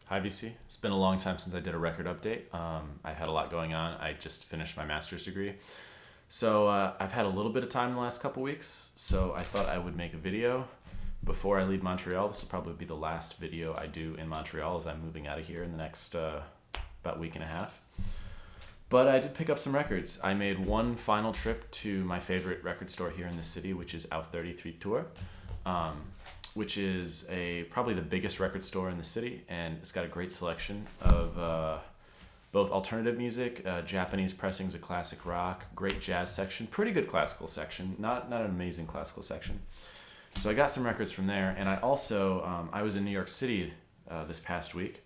Hi, VC. It's been a long time since I did a record update. I had a lot going on. I just finished my master's degree. So I've had a little bit of time in the last couple weeks, so I thought I would make a video before I leave Montreal. This will probably be the last video I do in Montreal as I'm moving out of here in the next about week and a half. But I did pick up some records. I made one final trip to my favorite record store here in the city, which is Out 33 Tour, which is probably the biggest record store in the city, and it's got a great selection of both alternative music, Japanese pressings of classic rock, great jazz section, pretty good classical section, not an amazing classical section. So I got some records from there, and I also, I was in New York City this past week,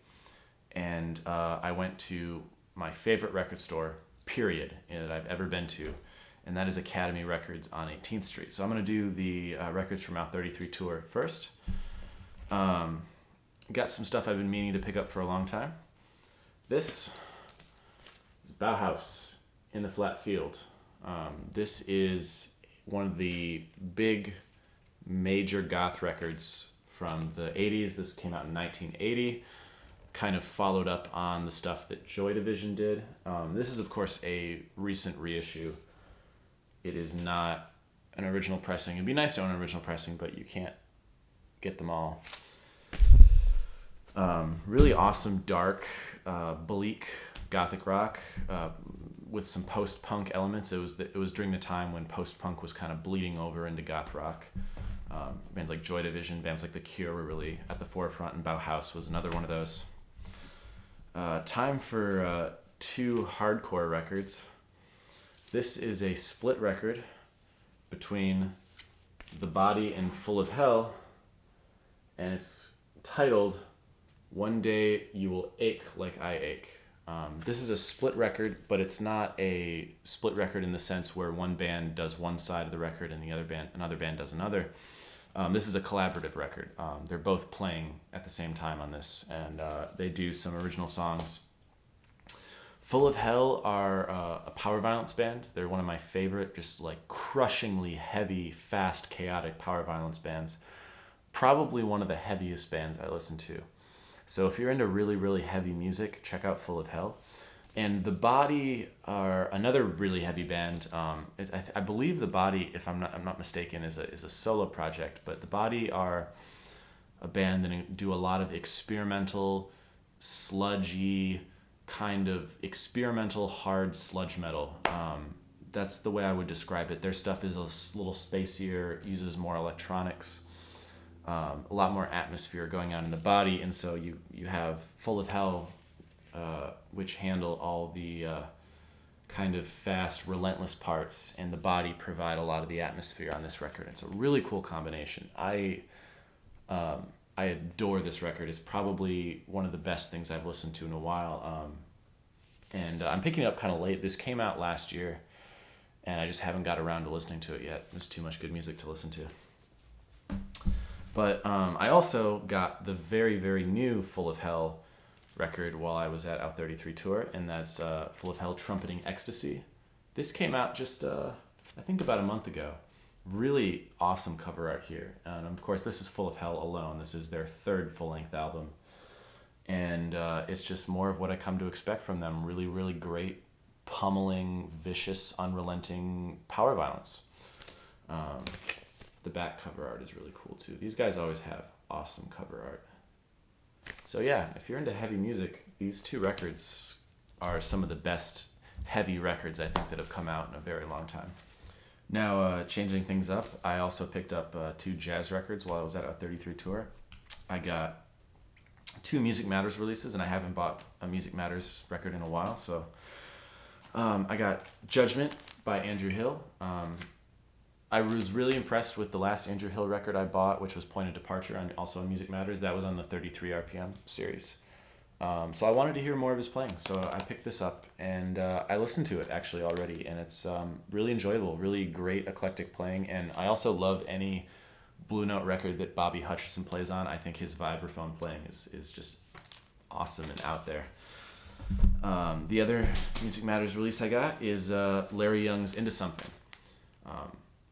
and I went to my favorite record store, period, that I've ever been to, and that is Academy Records on 18th Street. So I'm going to do the records from Out 33 Tour first. Got some stuff I've been meaning to pick up for a long time. This is Bauhaus in the Flat Field. This is one of the big major goth records from the 80s. This came out in 1980. Kind of followed up on the stuff that Joy Division did. This is, of course, a recent reissue. It is not an original pressing. It'd be nice to own an original pressing, but you can't get them all. Really awesome, dark, bleak gothic rock with some post-punk elements. It was during the time when post-punk was kind of bleeding over into goth rock. Bands like Joy Division, bands like The Cure were really at the forefront, and Bauhaus was another one of those. Time for two hardcore records. This is a split record between The Body and Full of Hell, and it's titled One Day You Will Ache Like I Ache. This is a split record, but it's not a split record in the sense where one band does one side of the record and another band does another. This is a collaborative record. They're both playing at the same time on this, and they do some original songs. Full of Hell are a power violence band. They're one of my favorite, just like crushingly heavy, fast, chaotic power violence bands. Probably one of the heaviest bands I listen to. So if you're into really, really heavy music, check out Full of Hell. And The Body are another really heavy band. I believe The Body, if I'm not mistaken, is a solo project. But The Body are a band that do a lot of experimental, sludgy, kind of experimental hard sludge metal. That's the way I would describe it. Their stuff is a little spacier, uses more electronics, a lot more atmosphere going on in The Body, and so you have Full of Hell, which handle all the kind of fast, relentless parts, and The Body provide a lot of the atmosphere on this record. It's a really cool combination. I adore this record. It's probably one of the best things I've listened to in a while. And I'm picking it up kind of late. This came out last year, and I just haven't got around to listening to it yet. There's too much good music to listen to. But I also got the very, very new Full of Hell record while I was at Out 33 Tour, and that's Full of Hell Trumpeting Ecstasy. This came out just, I think about a month ago. Really awesome cover art here. And of course, this is Full of Hell alone. This is their third full-length album. And it's just more of what I come to expect from them. Really, really great, pummeling, vicious, unrelenting power violence. The back cover art is really cool too. These guys always have awesome cover art. So yeah, if you're into heavy music, these two records are some of the best heavy records I think that have come out in a very long time. Now, changing things up, I also picked up two jazz records while I was at Out 33 Tour. I got two Music Matters releases, and I haven't bought a Music Matters record in a while, so I got Judgment by Andrew Hill. I was really impressed with the last Andrew Hill record I bought, which was Point of Departure, and also on Music Matters. That was on the 33 RPM series. So I wanted to hear more of his playing, so I picked this up, and I listened to it actually already, and it's really enjoyable, really great eclectic playing, and I also love any Blue Note record that Bobby Hutcherson plays on. I think his vibraphone playing is just awesome and out there. The other Music Matters release I got is Larry Young's Into Something.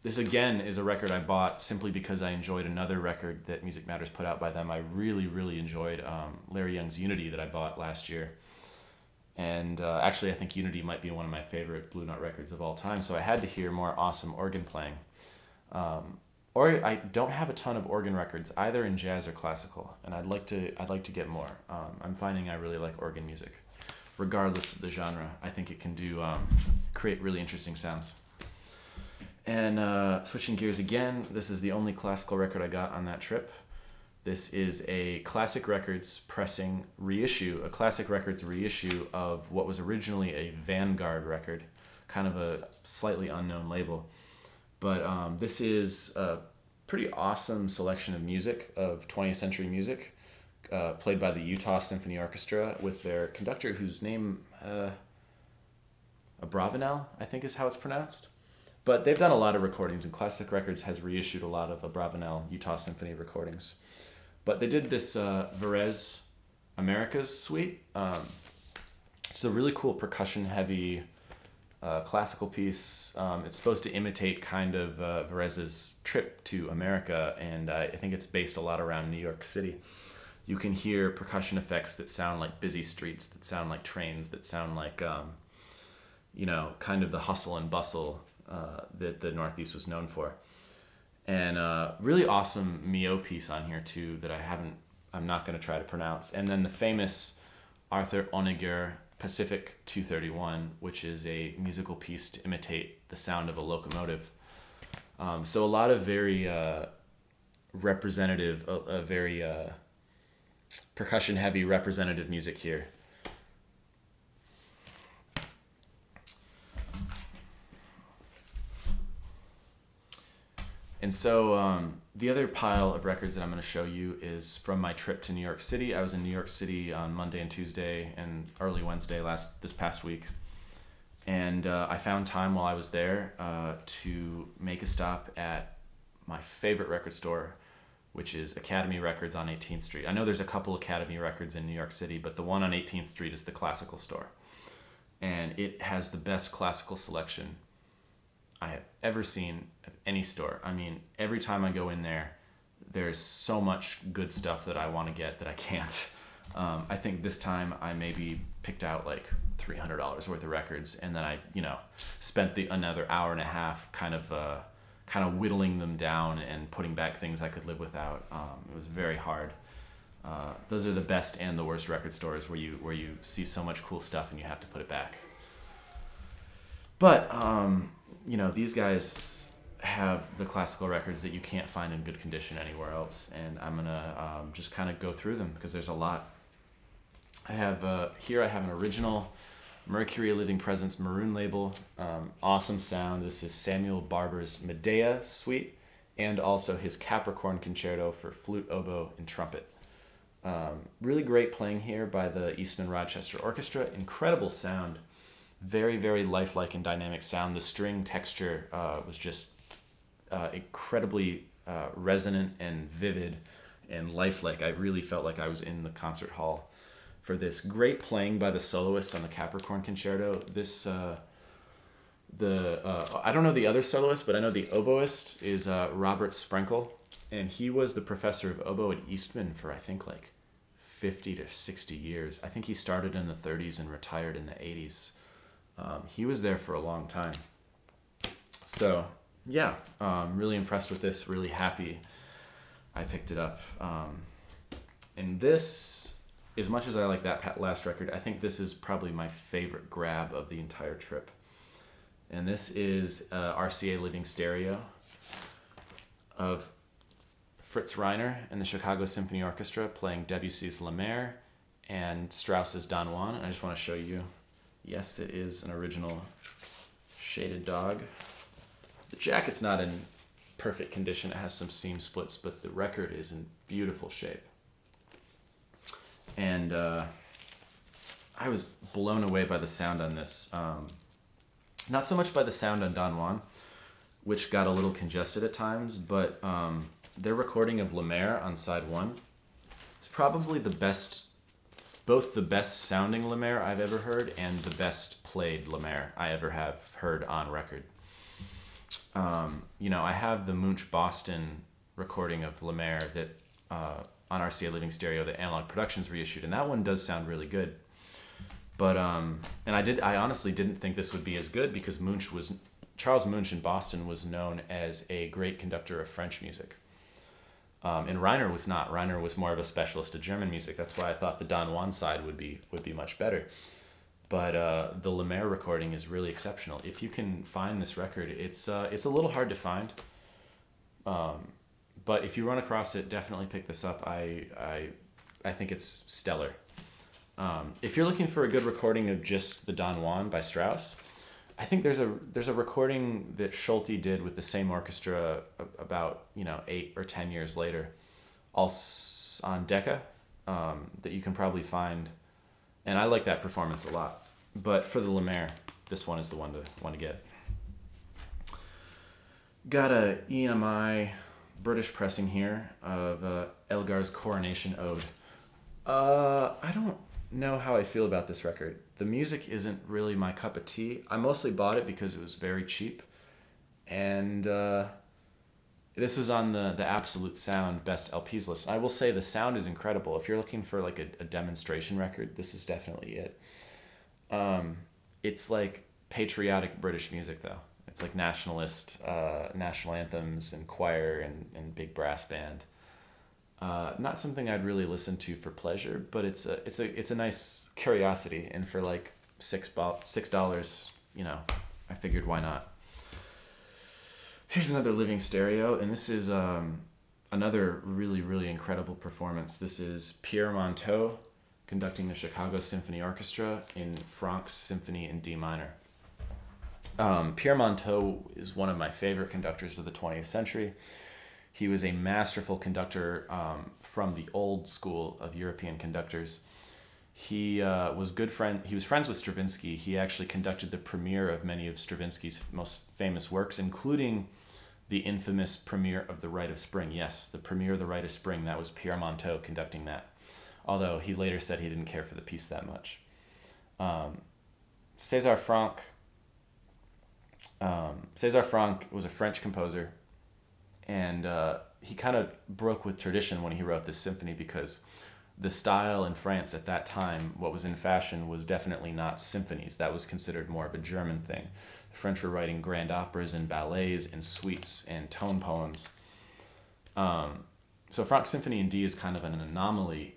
This again is a record I bought simply because I enjoyed another record that Music Matters put out by them. I really, really enjoyed Larry Young's Unity that I bought last year. And actually, I think Unity might be one of my favorite Blue Note records of all time. So I had to hear more awesome organ playing. Or I don't have a ton of organ records either in jazz or classical, and I'd like to get more. I'm finding I really like organ music, regardless of the genre. I think it can create really interesting sounds. And switching gears again, this is the only classical record I got on that trip. This is a Classic Records pressing reissue, a Classic Records reissue of what was originally a Vanguard record, kind of a slightly unknown label. But this is a pretty awesome selection of music, of 20th century music, played by the Utah Symphony Orchestra with their conductor, whose name, Abravanel, I think is how it's pronounced. But they've done a lot of recordings, and Classic Records has reissued a lot of Abravanel Utah Symphony recordings. But they did this Varese Americas suite. It's a really cool percussion-heavy classical piece. It's supposed to imitate kind of Varese's trip to America, and I think it's based a lot around New York City. You can hear percussion effects that sound like busy streets, that sound like trains, that sound like, kind of the hustle and bustle that the Northeast was known for. And really awesome Mio piece on here too that I'm not going to try to pronounce. And then the famous Arthur Honegger Pacific 231, which is a musical piece to imitate the sound of a locomotive. So a lot of very representative, very percussion heavy representative music here. And so the other pile of records that I'm going to show you is from my trip to New York City. I was in New York City on Monday and Tuesday and early Wednesday this past week. And I found time while I was there to make a stop at my favorite record store, which is Academy Records on 18th Street. I know there's a couple Academy Records in New York City, but the one on 18th Street is the classical store. And it has the best classical selection I have ever seen of any store. I mean, every time I go in there, there's so much good stuff that I want to get that I can't. I think this time I maybe picked out like $300 worth of records, and then I, spent another hour and a half kind of whittling them down and putting back things I could live without. It was very hard. Those are the best and the worst record stores where you see so much cool stuff and you have to put it back. But these guys have the classical records that you can't find in good condition anywhere else, and I'm gonna just kind of go through them because there's a lot. I have an original Mercury Living Presence maroon label, awesome sound. This is Samuel Barber's Medea Suite, and also his Capricorn Concerto for flute, oboe, and trumpet. Really great playing here by the Eastman Rochester Orchestra. Incredible sound. Very, very lifelike and dynamic sound. The string texture was just incredibly resonant and vivid and lifelike. I really felt like I was in the concert hall for this. Great playing by the soloists on the Capricorn Concerto. This I don't know the other soloist, but I know the oboist is Robert Sprenkle, and he was the professor of oboe at Eastman for I think like 50 to 60 years. I think he started in the 30s and retired in the 80s. He was there for a long time. So, yeah, really impressed with this, really happy I picked it up. And this, as much as I like that last record, I think this is probably my favorite grab of the entire trip. And this is RCA Living Stereo of Fritz Reiner and the Chicago Symphony Orchestra playing Debussy's La Mer and Strauss's Don Juan. And I just want to show you. Yes, it is an original shaded dog. The jacket's not in perfect condition. It has some seam splits, but the record is in beautiful shape. And I was blown away by the sound on this. Not so much by the sound on Don Juan, which got a little congested at times, but their recording of La Mer on side one is probably both the best sounding La Mer I've ever heard and the best played La Mer I ever have heard on record. I have the Munch Boston recording of Lemaire that on RCA Living Stereo that Analog Productions reissued, and that one does sound really good. But I honestly didn't think this would be as good because Charles Munch in Boston was known as a great conductor of French music. And Reiner was not. Reiner was more of a specialist of German music. That's why I thought the Don Juan side would be much better. But the Lemaire recording is really exceptional. If you can find this record, it's a little hard to find. But if you run across it, definitely pick this up. I think it's stellar. If you're looking for a good recording of just the Don Juan by Strauss, I think there's a recording that Schulte did with the same orchestra about 8 or 10 years later, all on Decca, that you can probably find, and I like that performance a lot. But for the Lemaire, this one is the one to get. Got a EMI British pressing here of Elgar's Coronation Ode. I don't know how I feel about this record. The music isn't really my cup of tea. I mostly bought it because it was very cheap, and this was on the Absolute Sound Best LPs list. I will say the sound is incredible. If you're looking for like a demonstration record, this is definitely it. It's like patriotic British music though. It's like nationalist national anthems and choir and big brass band. Not something I'd really listen to for pleasure, but it's a nice curiosity, and for like $6, I figured why not. Here's another living stereo, and this is another really, really incredible performance. This is Pierre Monteau conducting the Chicago Symphony Orchestra in Franck's Symphony in D minor. Pierre Monteau is one of my favorite conductors of the 20th century. He was a masterful conductor from the old school of European conductors. He was friends with Stravinsky. He actually conducted the premiere of many of Stravinsky's most famous works, including the infamous premiere of The Rite of Spring. Yes, the premiere of The Rite of Spring, that was Pierre Monteau conducting that, although he later said he didn't care for the piece that much. César Franck was a French composer, and he kind of broke with tradition when he wrote this symphony because the style in France at that time, what was in fashion, was definitely not symphonies. That was considered more of a German thing. The French were writing grand operas and ballets and suites and tone poems. So Franck's Symphony in D is kind of an anomaly,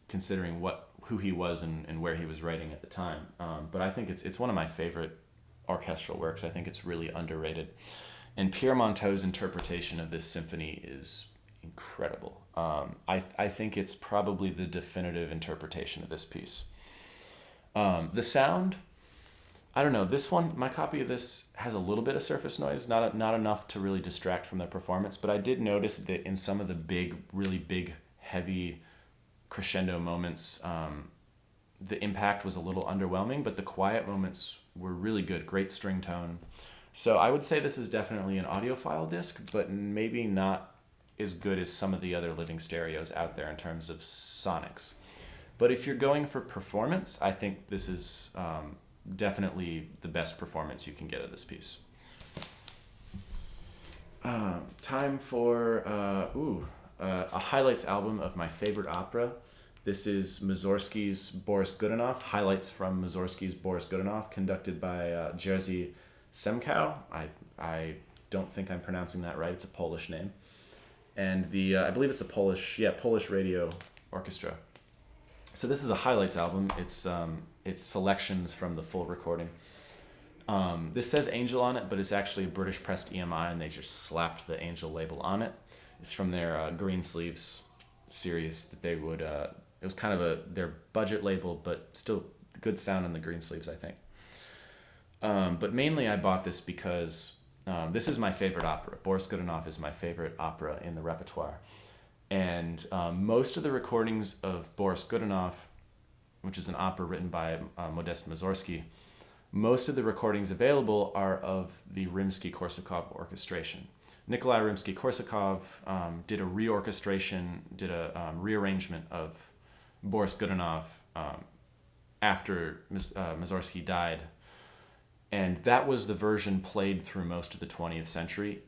considering who he was and where he was writing at the time. But I think it's one of my favorite orchestral works. I think it's really underrated. And Pierre Monteau's interpretation of this symphony is incredible. I think it's probably the definitive interpretation of this piece. The sound, I don't know. This one, my copy of this has a little bit of surface noise, not enough to really distract from the performance, but I did notice that in some of the really big, heavy crescendo moments, the impact was a little underwhelming, but the quiet moments were really good. Great string tone. So I would say this is definitely an audiophile disc, but maybe not as good as some of the other living stereos out there in terms of sonics. But if you're going for performance, I think this is definitely the best performance you can get of this piece. Time for a highlights album of my favorite opera. This is Mussorgsky's Boris Godunov, highlights from Mussorgsky's Boris Godunov, conducted by Jerzy Semkow. I don't think I'm pronouncing that right. It's a Polish name. And I believe it's a Polish radio orchestra. So this is a highlights album. It's selections from the full recording. This says Angel on it, but it's actually a British pressed EMI, and they just slapped the Angel label on it. It's from their Green Sleeves series that they would. It was kind of their budget label, but still good sound on the Green Sleeves, I think. But mainly I bought this because this is my favorite opera. Boris Godunov is my favorite opera in the repertoire. And most of the recordings of Boris Godunov, which is an opera written by Modest Mussorgsky, most of the recordings available are of the Rimsky-Korsakov orchestration. Nikolai Rimsky-Korsakov did a rearrangement of Boris Godunov after Mussorgsky died. And that was the version played through most of the 20th century.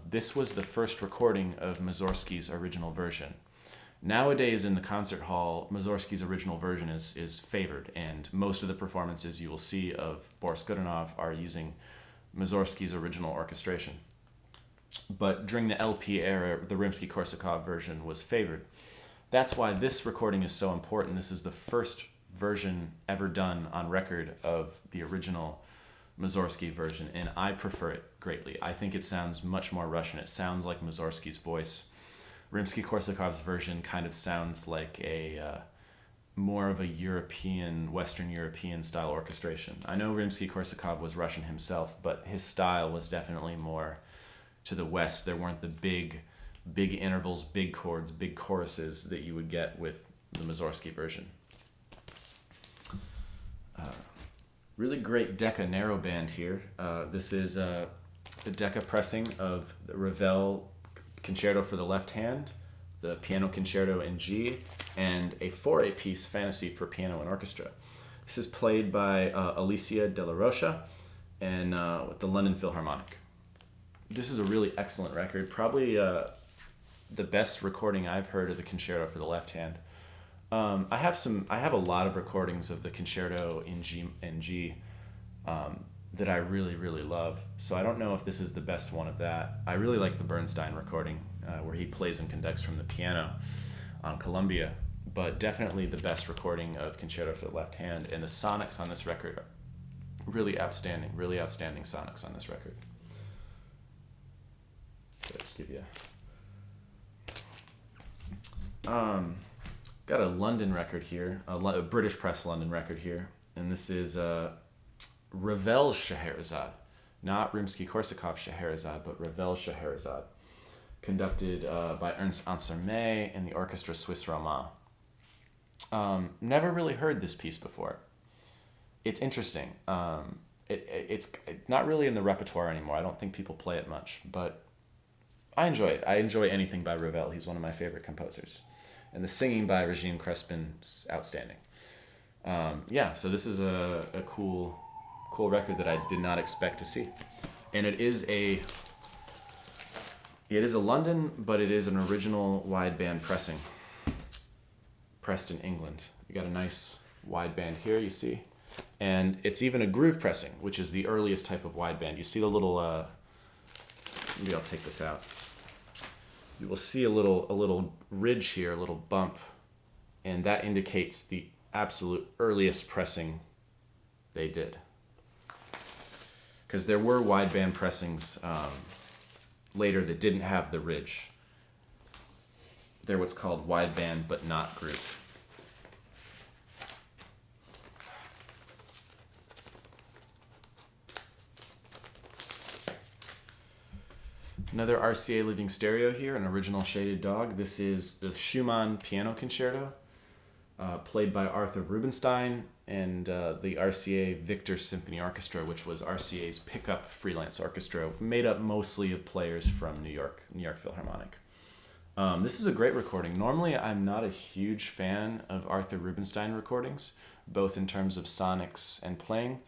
This was the first recording of Mussorgsky's original version. Nowadays in the concert hall, Mussorgsky's original version is favored, and most of the performances you will see of Boris Godunov are using Mussorgsky's original orchestration. But during the LP era, the Rimsky-Korsakov version was favored. That's why this recording is so important. This is the first version ever done on record of the original Mussorgsky version, and I prefer it greatly. I think it sounds much more Russian. It sounds like Mussorgsky's voice. Rimsky-Korsakov's version kind of sounds like a more of a European, Western European style orchestration. I know Rimsky-Korsakov was Russian himself, but his style was definitely more to the West. There weren't the big intervals, big chords, big choruses that you would get with the Mussorgsky version. Really great Decca narrow band here. This is a Decca pressing of the Ravel Concerto for the left hand, the Piano Concerto in G, and a 4/8 piece Fantasy for piano and orchestra. This is played by Alicia de la Rocha and with the London Philharmonic. This is a really excellent record, probably the best recording I've heard of the Concerto for the left hand. I have a lot of recordings of the Concerto in G that I really, really love. So I don't know if this is the best one of that. I really like the Bernstein recording where he plays and conducts from the piano on Columbia, but definitely the best recording of Concerto for the left hand. And the sonics on this record are really outstanding sonics on this record. So I'll just give you got a London record here, a British press London record here, and this is Ravel Scheherazade, not Rimsky-Korsakov Scheherazade, but Ravel Scheherazade, conducted by Ernst Ansermet and the Orchestra Suisse Romand. Never really heard this piece before. It's interesting. It's not really in the repertoire anymore. I don't think people play it much, but I enjoy it. I enjoy anything by Ravel. He's one of my favorite composers. And the singing by Regime Crespin's outstanding. So this is a cool record that I did not expect to see. And it is a London, but it is an original wideband pressing. Pressed in England. You got a nice wideband here, you see. And it's even a groove pressing, which is the earliest type of wideband. You see the little, maybe I'll take this out. You will see a little ridge here, a little bump, and that indicates the absolute earliest pressing they did. Because there were wideband pressings later that didn't have the ridge. They're what's called wideband but not groove. Another RCA Living Stereo here, an original shaded dog. This is the Schumann Piano Concerto, played by Arthur Rubinstein and the RCA Victor Symphony Orchestra, which was RCA's pickup freelance orchestra, made up mostly of players from New York Philharmonic. This is a great recording. Normally, I'm not a huge fan of Arthur Rubinstein recordings, both in terms of sonics and playing,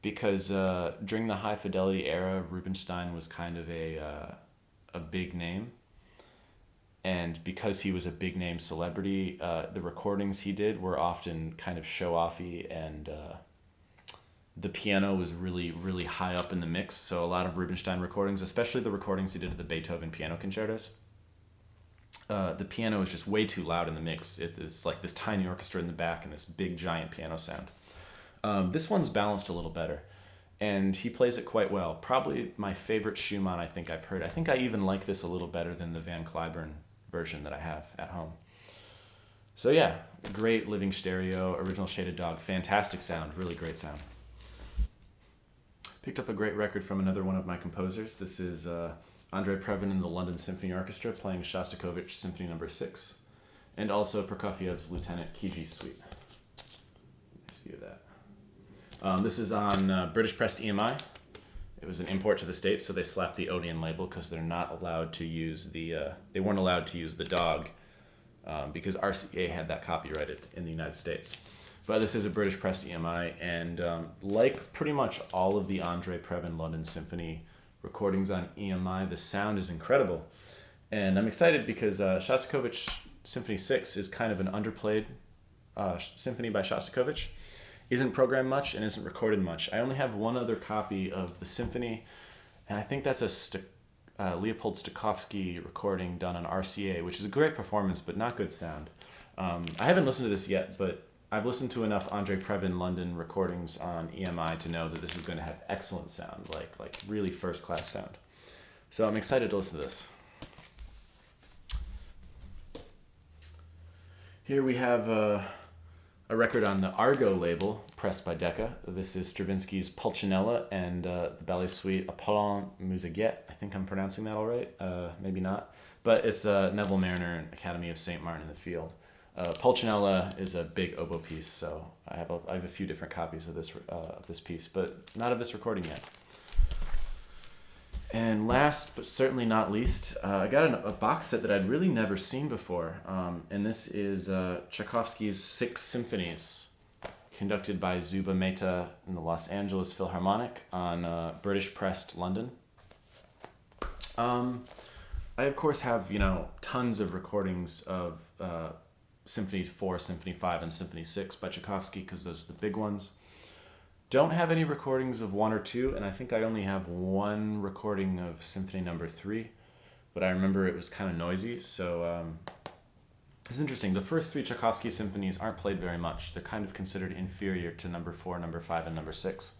because during the high fidelity era, Rubinstein was kind of a big name, and because he was a big name celebrity, the recordings he did were often kind of show-offy, and the piano was really, really high up in the mix. So a lot of Rubinstein recordings, especially the recordings he did of the Beethoven piano concertos, the piano is just way too loud in the mix. It's like this tiny orchestra in the back and this big giant piano sound. This one's balanced a little better, and he plays it quite well. Probably my favorite Schumann I think I've heard. I think I even like this a little better than the Van Cliburn version that I have at home. So yeah, great living stereo, original shaded dog, fantastic sound, really great sound. Picked up a great record from another one of my composers. This is Andrei Previn and the London Symphony Orchestra playing Shostakovich Symphony No. 6, and also Prokofiev's Lieutenant Kiji Suite. Nice view of that. This is on British pressed EMI. It was an import to the States, so they slapped the Odeon label because they're not allowed to use they weren't allowed to use the dog because RCA had that copyrighted in the United States. But this is a British pressed EMI, and like pretty much all of the Andre Previn London Symphony recordings on EMI, the sound is incredible. And I'm excited because Shostakovich Symphony 6 is kind of an underplayed symphony by Shostakovich. Isn't programmed much and isn't recorded much. I only have one other copy of the symphony, and I think that's a Leopold Tchaikovsky recording done on RCA, which is a great performance, but not good sound. I haven't listened to this yet, but I've listened to enough Andre Previn London recordings on EMI to know that this is going to have excellent sound, like really first-class sound. So I'm excited to listen to this. Here we have a record on the Argo label, pressed by Decca. This is Stravinsky's Pulcinella and the ballet suite Apollon Musaguet. I think I'm pronouncing that all right. Maybe not. But it's Neville Mariner and Academy of St. Martin in the Field. Pulcinella is a big oboe piece, so I have a few different copies of this piece, but not of this recording yet. And last, but certainly not least, I got a box set that I'd really never seen before, and this is Tchaikovsky's 6 Symphonies, conducted by Zuba Mehta in the Los Angeles Philharmonic on British Pressed London. I of course have tons of recordings of Symphony 4, Symphony 5, and Symphony 6 by Tchaikovsky because those are the big ones. Don't have any recordings of 1 or 2, and I think I only have one recording of Symphony number 3, but I remember it was kind of noisy, so it's interesting. The first 3 Tchaikovsky symphonies aren't played very much. They're kind of considered inferior to number 4, number 5, and number 6.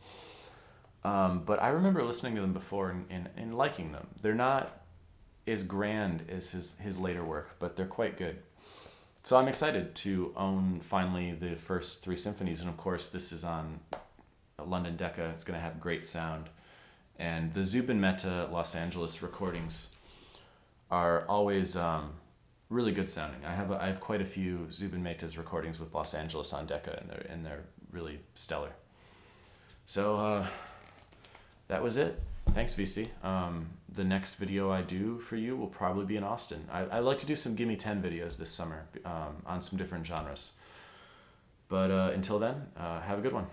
But I remember listening to them before and liking them. They're not as grand as his later work, but they're quite good. So I'm excited to own finally the first 3 symphonies, and of course this is on London Decca. It's going to have great sound. And the Zubin Mehta Los Angeles recordings are always really good sounding. I have quite a few Zubin Mehta's recordings with Los Angeles on Decca, and they're really stellar. So that was it. Thanks, VC. The next video I do for you will probably be in Austin. I like to do some Gimme 10 videos this summer on some different genres. But until then, have a good one.